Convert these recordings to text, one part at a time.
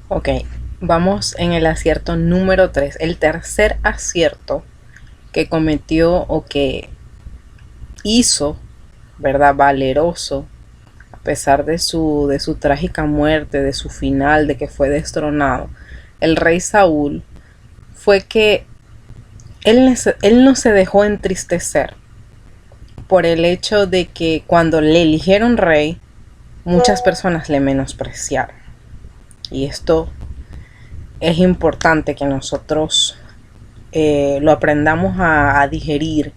Ok, vamos en el acierto número 3, el tercer acierto que cometió o que hizo, ¿verdad? Valeroso, a pesar de su trágica muerte, de su final, de que fue destronado, el rey Saúl, fue que él no se dejó entristecer por el hecho de que cuando le eligieron rey, muchas personas le menospreciaron. Y esto es importante que nosotros lo aprendamos a digerir,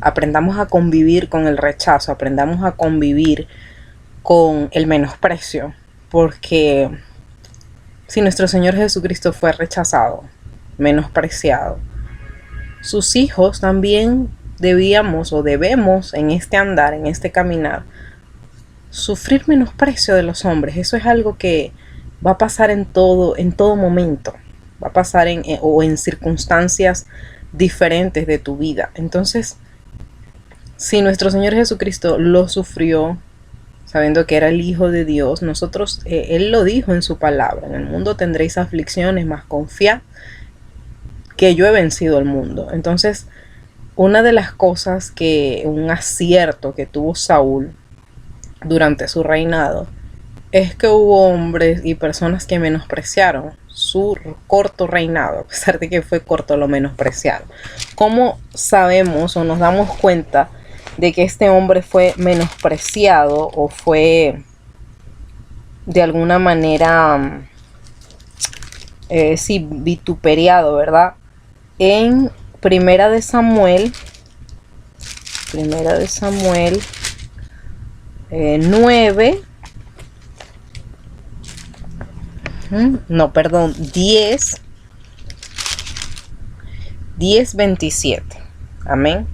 aprendamos a convivir con el rechazo, aprendamos a convivir con el menosprecio, porque si nuestro Señor Jesucristo fue rechazado, menospreciado, sus hijos también debíamos o debemos en este andar, en este caminar, sufrir menosprecio de los hombres. Eso es algo que va a pasar en todo momento. Va a pasar o en circunstancias diferentes de tu vida. Entonces, si nuestro Señor Jesucristo lo sufrió, sabiendo que era el Hijo de Dios, nosotros, Él lo dijo en su palabra: en el mundo tendréis aflicciones, mas confiad que yo he vencido el mundo. Entonces, una de las cosas un acierto que tuvo Saúl durante su reinado es que hubo hombres y personas que menospreciaron su corto reinado, a pesar de que fue corto, lo menospreciaron. ¿Cómo sabemos o nos damos cuenta de que este hombre fue menospreciado o fue de alguna manera sí, vituperiado, ¿verdad? En Primera de Samuel 9, no, perdón, 10:27. Amén.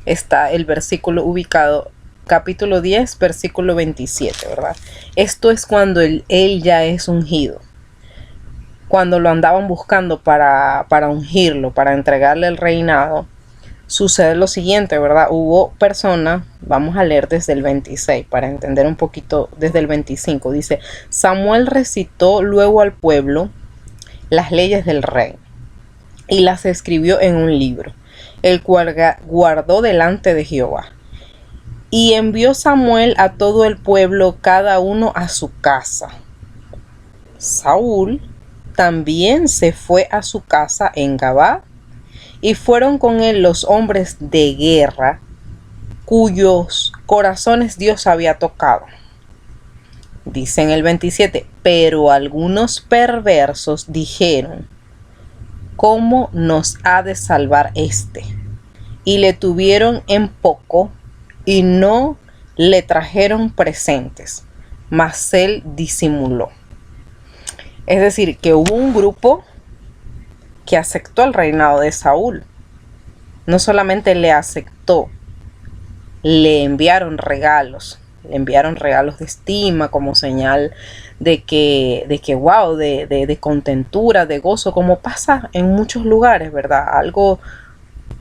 Está el versículo ubicado, capítulo 10, versículo 27, ¿verdad? Esto es cuando él ya es ungido. Cuando lo andaban buscando para ungirlo, para entregarle el reinado, sucede lo siguiente, ¿verdad? Hubo personas, vamos a leer desde el 26 para entender un poquito desde el 25. Dice: Samuel recitó luego al pueblo las leyes del rey y las escribió en un libro, el cual guardó delante de Jehová. Y envió Samuel a todo el pueblo, cada uno a su casa. Saúl también se fue a su casa en Gabá, y fueron con él los hombres de guerra, cuyos corazones Dios había tocado. Dice en el 27, pero algunos perversos dijeron: ¿cómo nos ha de salvar este? Y le tuvieron en poco y no le trajeron presentes, mas él disimuló. Es decir, que hubo un grupo que aceptó el reinado de Saúl. No solamente le aceptó, le enviaron regalos de estima, como señal de que wow, de contentura, de gozo, como pasa en muchos lugares, ¿verdad? Algo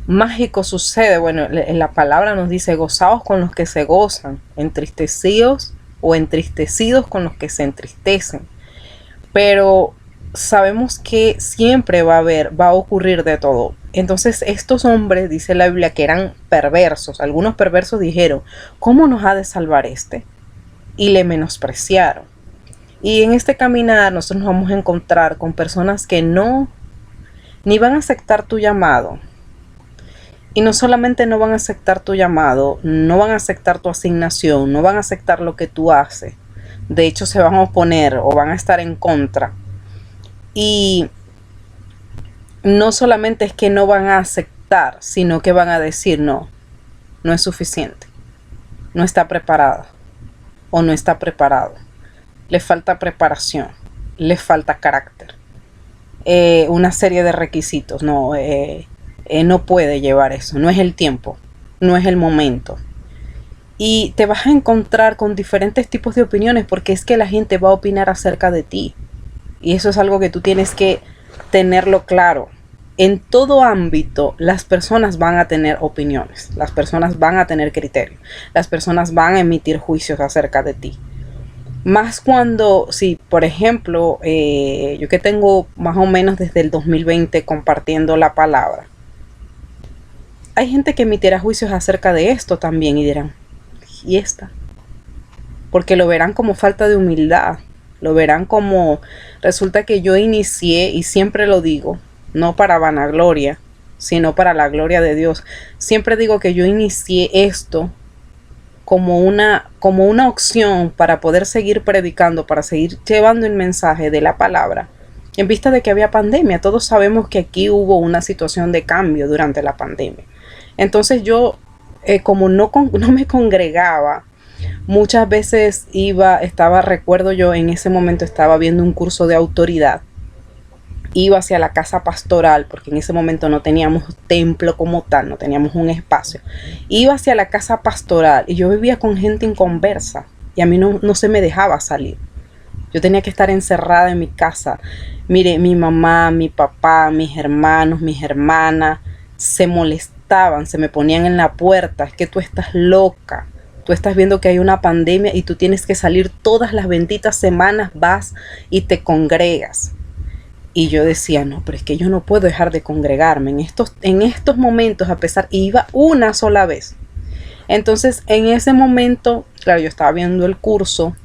mágico sucede. Bueno, en la palabra nos dice: gozaos con los que se gozan, entristecidos con los que se entristecen. Pero sabemos que siempre va a ocurrir de todo. Entonces estos hombres, dice la Biblia, que eran perversos. Algunos perversos dijeron: ¿cómo nos ha de salvar este? Y le menospreciaron. Y en este caminar nosotros nos vamos a encontrar con personas que ni van a aceptar tu llamado. Y no solamente no van a aceptar tu llamado, no van a aceptar tu asignación, no van a aceptar lo que tú haces. De hecho, se van a oponer o van a estar en contra. Y no solamente es que no van a aceptar, sino que van a decir: no es suficiente, no está preparada o no está preparado, le falta preparación, le falta carácter, una serie de requisitos, no puede llevar eso, no es el tiempo, no es el momento. Y te vas a encontrar con diferentes tipos de opiniones, porque es que la gente va a opinar acerca de ti. Y eso es algo que tú tienes que tenerlo claro. En todo ámbito, las personas van a tener opiniones, las personas van a tener criterios, las personas van a emitir juicios acerca de ti. Más cuando, si por ejemplo, yo que tengo más o menos desde el 2020 compartiendo la palabra, hay gente que emitirá juicios acerca de esto también y dirán, ¿y esta? Porque lo verán como falta de humildad, lo verán como resulta que yo inicié, y siempre lo digo, no para vanagloria, sino para la gloria de Dios. Siempre digo que yo inicié esto como una opción para poder seguir predicando, para seguir llevando el mensaje de la palabra. En vista de que había pandemia, todos sabemos que aquí hubo una situación de cambio durante la pandemia. Entonces yo, como no me congregaba, muchas veces recuerdo yo en ese momento estaba viendo un curso de autoridad, iba hacia la casa pastoral, porque en ese momento no teníamos templo como tal, no teníamos un espacio, iba hacia la casa pastoral y yo vivía con gente inconversa y a mí no se me dejaba salir. Yo tenía que estar encerrada en mi casa. Mire, mi mamá, mi papá, mis hermanos, mis hermanas se molestaban, se me ponían en la puerta. Es que tú estás loca. Tú estás viendo que hay una pandemia y tú tienes que salir todas las benditas semanas, vas y te congregas. Y yo decía, no, pero es que yo no puedo dejar de congregarme en estos momentos, a pesar, iba una sola vez. Entonces, en ese momento, claro, yo estaba viendo el curso.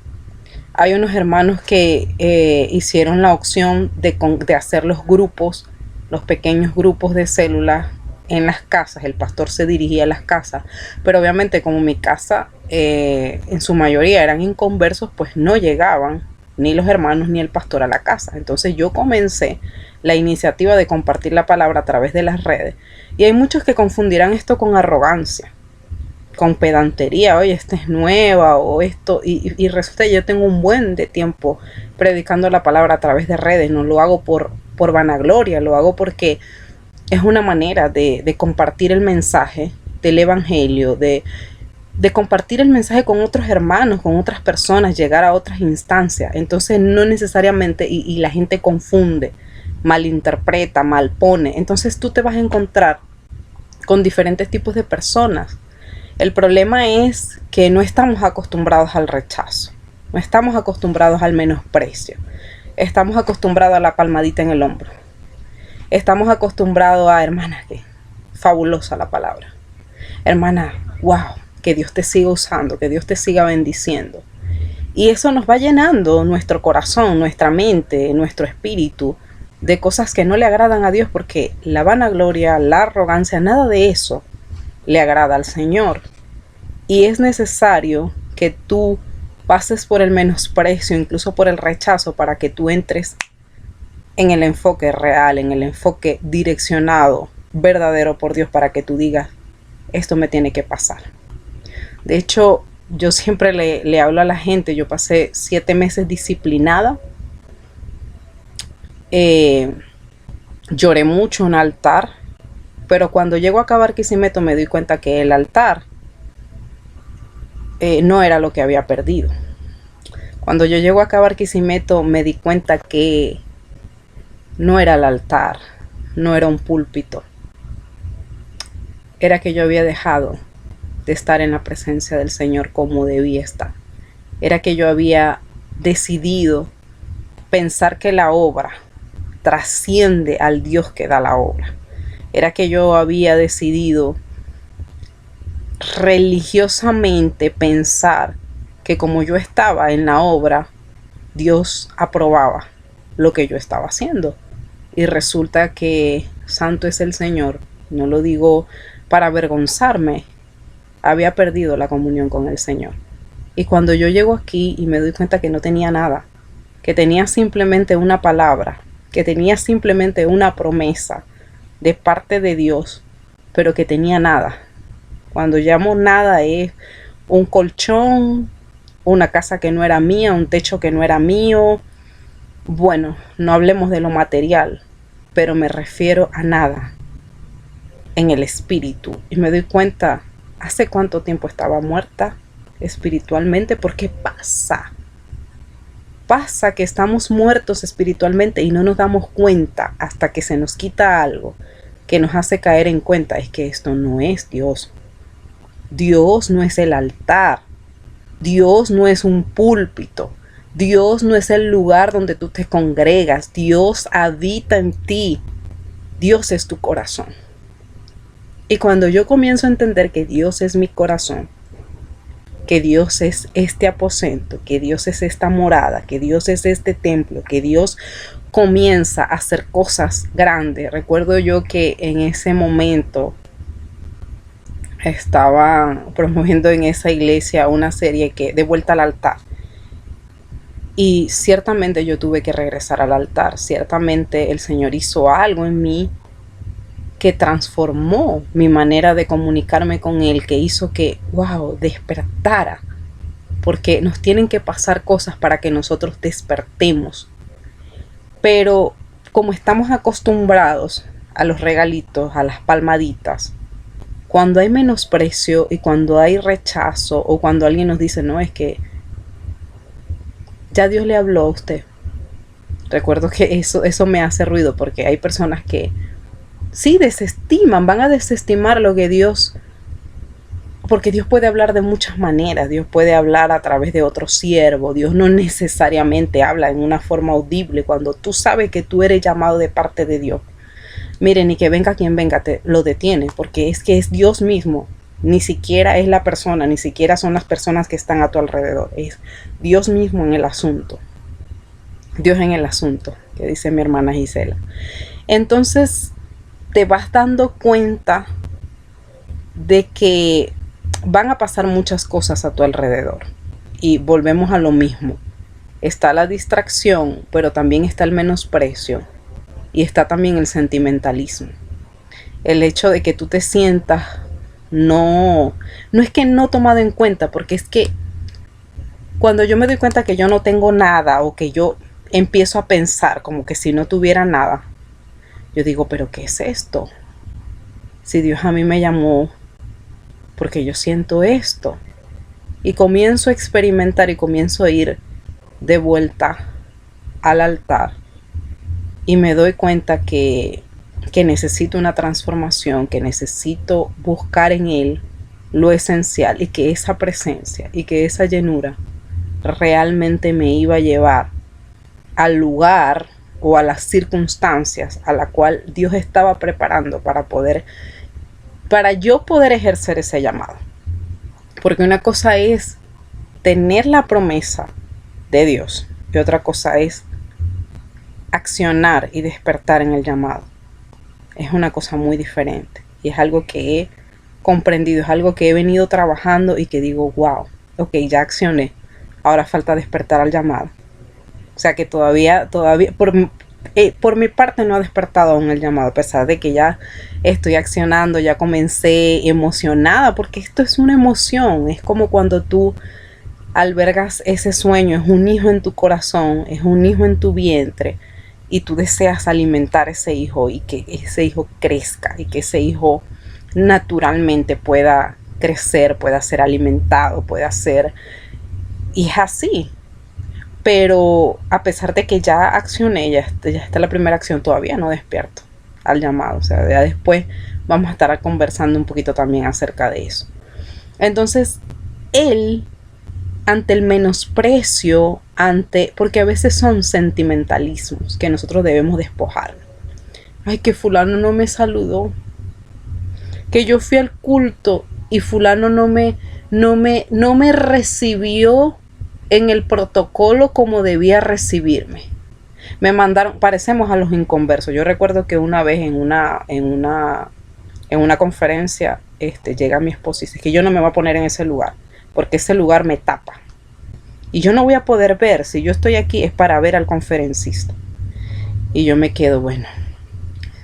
Hay unos hermanos que hicieron la opción de hacer los grupos, los pequeños grupos de células en las casas. El pastor se dirigía a las casas, pero obviamente como mi casa en su mayoría eran inconversos, pues no llegaban ni los hermanos ni el pastor a la casa. Entonces yo comencé la iniciativa de compartir la palabra a través de las redes. Y hay muchos que confundirán esto con arrogancia, con pedantería. Oye, esta es nueva o esto. Y resulta que yo tengo un buen de tiempo predicando la palabra a través de redes. No lo hago por vanagloria, lo hago porque es una manera de compartir el mensaje del evangelio, de compartir el mensaje con otros hermanos, con otras personas, llegar a otras instancias. Entonces no necesariamente, y la gente confunde, malinterpreta, malpone. Entonces tú te vas a encontrar con diferentes tipos de personas. El problema es que no estamos acostumbrados al rechazo, no estamos acostumbrados al menosprecio, estamos acostumbrados a la palmadita en el hombro, estamos acostumbrados a, hermana, que fabulosa la palabra, hermana, wow, que Dios te siga usando, que Dios te siga bendiciendo. Y eso nos va llenando nuestro corazón, nuestra mente, nuestro espíritu de cosas que no le agradan a Dios, porque la vanagloria, la arrogancia, nada de eso le agrada al Señor. Y es necesario que tú pases por el menosprecio, incluso por el rechazo, para que tú entres en el enfoque real, en el enfoque direccionado, verdadero por Dios, para que tú digas, esto me tiene que pasar. De hecho, yo siempre le hablo a la gente, yo pasé 7 meses disciplinada, lloré mucho en altar, pero cuando llego a Barquisimeto me doy cuenta que el altar no era lo que había perdido. Cuando yo llego a Barquisimeto me di cuenta que no era el altar, no era un púlpito, era que yo había dejado de estar en la presencia del Señor como debía estar. Era que yo había decidido pensar que la obra trasciende al Dios que da la obra. Era que yo había decidido religiosamente pensar que como yo estaba en la obra, Dios aprobaba lo que yo estaba haciendo. Y resulta que santo es el Señor. No lo digo para avergonzarme. Había perdido la comunión con el Señor. Y cuando yo llego aquí y me doy cuenta que no tenía nada, que tenía simplemente una palabra, que tenía simplemente una promesa de parte de Dios, pero que tenía nada. Cuando llamo nada es un colchón, una casa que no era mía, un techo que no era mío. Bueno, no hablemos de lo material, pero me refiero a nada en el espíritu. Y me doy cuenta, ¿hace cuánto tiempo estaba muerta espiritualmente? Porque pasa que estamos muertos espiritualmente y no nos damos cuenta hasta que se nos quita algo que nos hace caer en cuenta. Es que esto no es Dios. Dios no es el altar. Dios no es un púlpito. Dios no es el lugar donde tú te congregas. Dios habita en ti. Dios es tu corazón. Y cuando yo comienzo a entender que Dios es mi corazón, que Dios es este aposento, que Dios es esta morada, que Dios es este templo, que Dios comienza a hacer cosas grandes. Recuerdo yo que en ese momento estaba promoviendo en esa iglesia una serie que de vuelta al altar. Y ciertamente yo tuve que regresar al altar. Ciertamente el Señor hizo algo en mí que transformó mi manera de comunicarme con Él, que hizo que, wow, despertara. Porque nos tienen que pasar cosas para que nosotros despertemos. Pero como estamos acostumbrados a los regalitos, a las palmaditas, cuando hay menosprecio y cuando hay rechazo o cuando alguien nos dice, no, es que ya Dios le habló a usted. Recuerdo que eso me hace ruido porque hay personas que sí desestiman, van a desestimar lo que Dios, porque Dios puede hablar de muchas maneras. Dios puede hablar a través de otro siervo. Dios no necesariamente habla en una forma audible. Cuando tú sabes que tú eres llamado de parte de Dios, miren, y que venga quien venga, te lo detiene, porque es que es Dios mismo. Ni siquiera es la persona, ni siquiera son las personas que están a tu alrededor. Es Dios mismo en el asunto. Dios en el asunto, que dice mi hermana Gisela. Entonces te vas dando cuenta de que van a pasar muchas cosas a tu alrededor. Y volvemos a lo mismo. Está la distracción, pero también está el menosprecio. Y está también el sentimentalismo. El hecho de que tú te sientas no es que no tomado en cuenta, porque es que cuando yo me doy cuenta que yo no tengo nada o que yo empiezo a pensar como que si no tuviera nada, yo digo, pero ¿qué es esto? Si Dios a mí me llamó porque yo siento esto. Y comienzo a experimentar y comienzo a ir de vuelta al altar. Y me doy cuenta que necesito una transformación, que necesito buscar en Él lo esencial y que esa presencia y que esa llenura realmente me iba a llevar al lugar o a las circunstancias a la cual Dios estaba preparando para yo poder ejercer ese llamado. Porque una cosa es tener la promesa de Dios y otra cosa es accionar y despertar en el llamado. Es una cosa muy diferente y es algo que he comprendido, es algo que he venido trabajando y que digo, wow, ok, ya accioné, ahora falta despertar al llamado. O sea que todavía por mi parte no ha despertado aún el llamado, a pesar de que ya estoy accionando, ya comencé emocionada, porque esto es una emoción, es como cuando tú albergas ese sueño, es un hijo en tu corazón, es un hijo en tu vientre, y tú deseas alimentar ese hijo y que ese hijo crezca y que ese hijo naturalmente pueda crecer, pueda ser alimentado, pueda ser, y es así. Pero a pesar de que ya accioné, ya está la primera acción, todavía no despierto al llamado. O sea, ya después vamos a estar conversando un poquito también acerca de eso. Entonces, él, ante el menosprecio, porque a veces son sentimentalismos que nosotros debemos despojar. Ay, que fulano no me saludó. Que yo fui al culto y fulano no me recibió en el protocolo como debía recibirme. Me mandaron, parecemos a los inconversos. Yo recuerdo que una vez en una conferencia, llega mi esposo y dice que yo no me voy a poner en ese lugar, porque ese lugar me tapa. Y yo no voy a poder ver, si yo estoy aquí es para ver al conferencista. Y yo me quedo, bueno,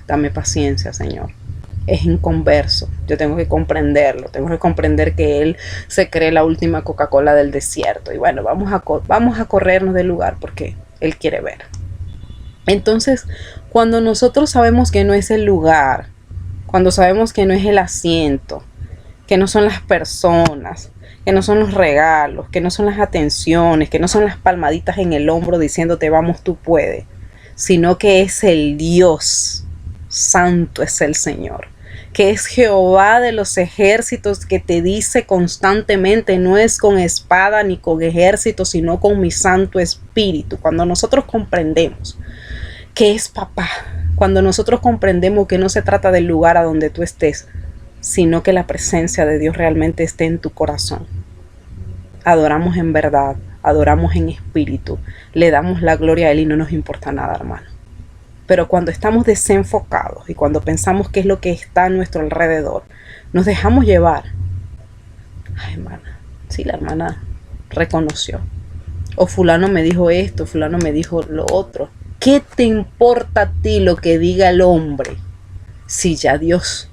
dame paciencia, Señor. Es inconverso, yo tengo que comprenderlo, tengo que comprender que él se cree la última Coca-Cola del desierto y bueno, vamos a corrernos del lugar porque él quiere ver. Entonces, cuando nosotros sabemos que no es el lugar, cuando sabemos que no es el asiento, que no son las personas, que no son los regalos, que no son las atenciones, que no son las palmaditas en el hombro diciéndote vamos, tú puedes, sino que es el Dios santo, es el Señor, que es Jehová de los ejércitos, que te dice constantemente, no es con espada ni con ejército, sino con mi Santo Espíritu. Cuando nosotros comprendemos que es papá, cuando nosotros comprendemos que no se trata del lugar a donde tú estés, sino que la presencia de Dios realmente esté en tu corazón. Adoramos en verdad, adoramos en espíritu, le damos la gloria a Él y no nos importa nada, hermano. Pero cuando estamos desenfocados y cuando pensamos qué es lo que está a nuestro alrededor, nos dejamos llevar. Ay, hermana, sí, la hermana reconoció. O fulano me dijo esto, fulano me dijo lo otro. ¿Qué te importa a ti lo que diga el hombre si ya Dios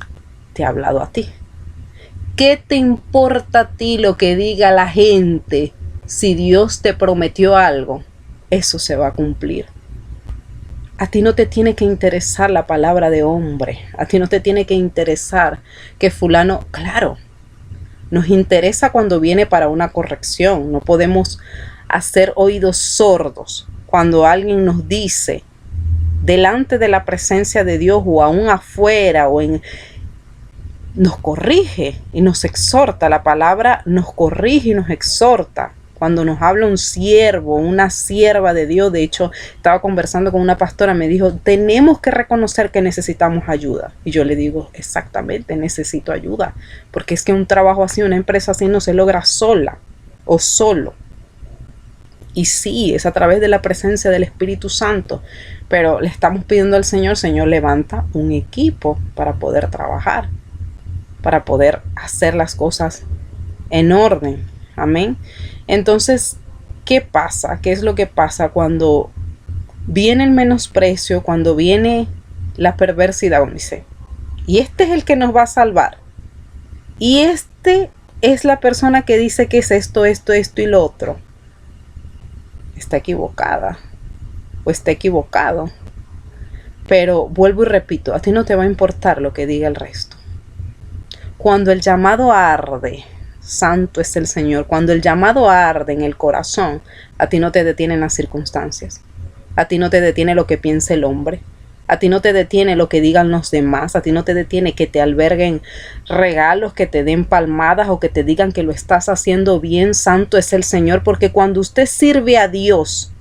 te ha hablado a ti? ¿Qué te importa a ti lo que diga la gente si Dios te prometió algo? Eso se va a cumplir. A ti no te tiene que interesar la palabra de hombre. A ti no te tiene que interesar que fulano, claro, nos interesa cuando viene para una corrección. No podemos hacer oídos sordos cuando alguien nos dice delante de la presencia de Dios o aún afuera nos corrige y nos exhorta. La palabra nos corrige y nos exhorta. Cuando nos habla un siervo, una sierva de Dios, de hecho, estaba conversando con una pastora, me dijo, tenemos que reconocer que necesitamos ayuda. Y yo le digo, exactamente, necesito ayuda. Porque es que un trabajo así, una empresa así no se logra sola o solo. Y sí, es a través de la presencia del Espíritu Santo. Pero le estamos pidiendo al Señor, Señor, levanta un equipo para poder trabajar, para poder hacer las cosas en orden. Amén. Entonces, ¿qué pasa? ¿Qué es lo que pasa cuando viene el menosprecio, cuando viene la perversidad? Dice, y este es el que nos va a salvar. Y este es la persona que dice que es esto y lo otro. Está equivocada o está equivocado. Pero vuelvo y repito, a ti no te va a importar lo que diga el resto. Cuando el llamado arde, santo es el Señor. Cuando el llamado arde en el corazón, a ti no te detienen las circunstancias. A ti no te detiene lo que piense el hombre. A ti no te detiene lo que digan los demás. A ti no te detiene que te alberguen regalos, que te den palmadas o que te digan que lo estás haciendo bien. Santo es el Señor. Porque cuando usted sirve a Dios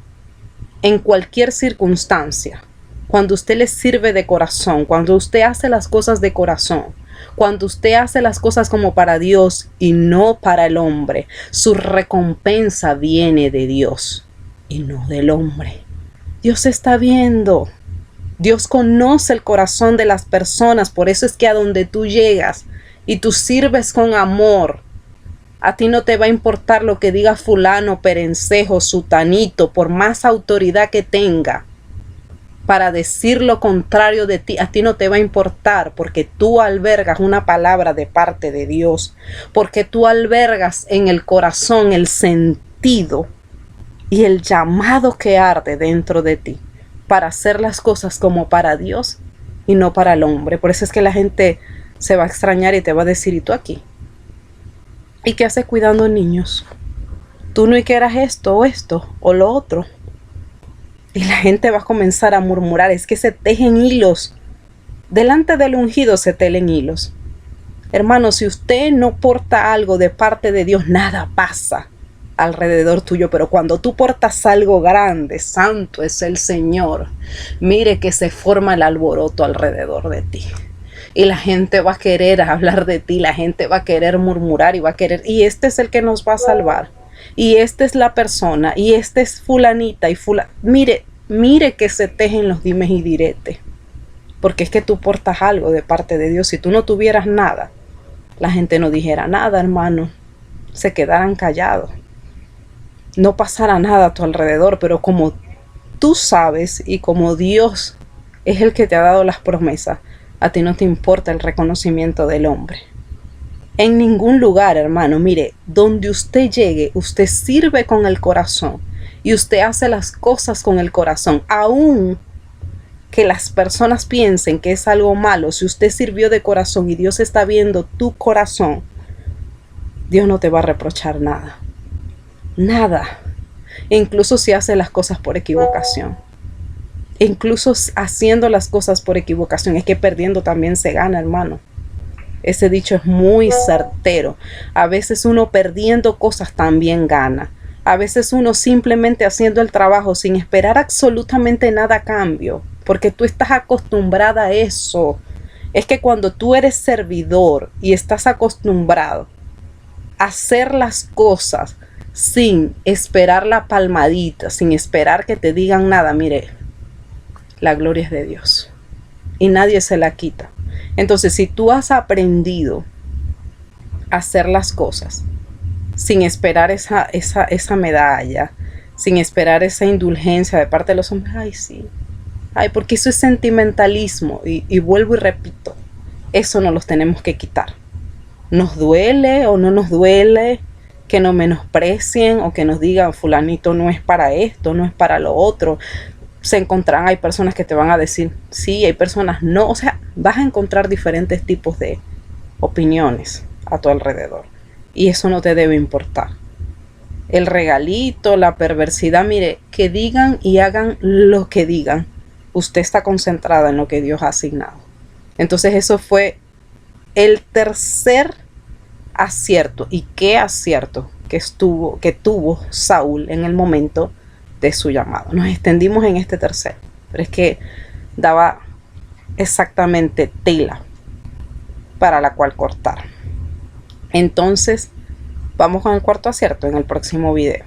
en cualquier circunstancia, cuando usted le sirve de corazón, cuando usted hace las cosas de corazón, cuando usted hace las cosas como para Dios y no para el hombre, su recompensa viene de Dios y no del hombre. Dios está viendo. Dios conoce el corazón de las personas. Por eso es que a donde tú llegas y tú sirves con amor, a ti no te va a importar lo que diga fulano, perencejo, sutanito, por más autoridad que tenga para decir lo contrario de ti. A ti no te va a importar, porque tú albergas una palabra de parte de Dios, porque tú albergas en el corazón el sentido y el llamado que arde dentro de ti para hacer las cosas como para Dios y no para el hombre. Por eso es que la gente se va a extrañar y te va a decir, ¿y tú aquí? ¿Y qué haces cuidando niños? Tú no quieras esto o lo otro. Y la gente va a comenzar a murmurar. Es que se tejen hilos. Delante del ungido se telen hilos. Hermano, si usted no porta algo de parte de Dios, nada pasa alrededor tuyo. Pero cuando tú portas algo grande, santo es el Señor, mire que se forma el alboroto alrededor de ti. Y la gente va a querer hablar de ti, la gente va a querer murmurar y va a querer, y este es el que nos va a salvar. Y esta es la persona, y este es fulanita y mire que se tejen los dimes y diretes. Porque es que tú portas algo de parte de Dios. Si tú no tuvieras nada, la gente no dijera nada, hermano. Se quedaran callados. No pasara nada a tu alrededor, pero como tú sabes y como Dios es el que te ha dado las promesas, a ti no te importa el reconocimiento del hombre. En ningún lugar, hermano, mire, donde usted llegue, usted sirve con el corazón y usted hace las cosas con el corazón, aun que las personas piensen que es algo malo. Si usted sirvió de corazón y Dios está viendo tu corazón, Dios no te va a reprochar nada. Nada. Incluso si hace las cosas por equivocación. Incluso haciendo las cosas por equivocación. Es que perdiendo también se gana, hermano. Ese dicho es muy certero. A veces uno perdiendo cosas también gana. A veces uno simplemente haciendo el trabajo sin esperar absolutamente nada a cambio, porque tú estás acostumbrada a eso. Es que cuando tú eres servidor y estás acostumbrado a hacer las cosas sin esperar la palmadita, sin esperar que te digan nada, mire, la gloria es de Dios y nadie se la quita. Entonces, si tú has aprendido a hacer las cosas sin esperar esa medalla, sin esperar esa indulgencia de parte de los hombres, ay, sí, ay, porque eso es sentimentalismo. Y vuelvo y repito, eso no los tenemos que quitar. Nos duele o no nos duele que nos menosprecien o que nos digan fulanito no es para esto, no es para lo otro. Se encontrarán, hay personas que te van a decir sí, hay personas no, o sea, vas a encontrar diferentes tipos de opiniones a tu alrededor y eso no te debe importar. El regalito, la perversidad, mire, que digan y hagan lo que digan, usted está concentrada en lo que Dios ha asignado. Entonces eso fue el tercer acierto, y qué acierto que tuvo Saúl en el momento de su llamado. Nos extendimos en este tercero, pero es que daba exactamente tela para la cual cortar. Entonces, vamos con el cuarto acierto en el próximo video.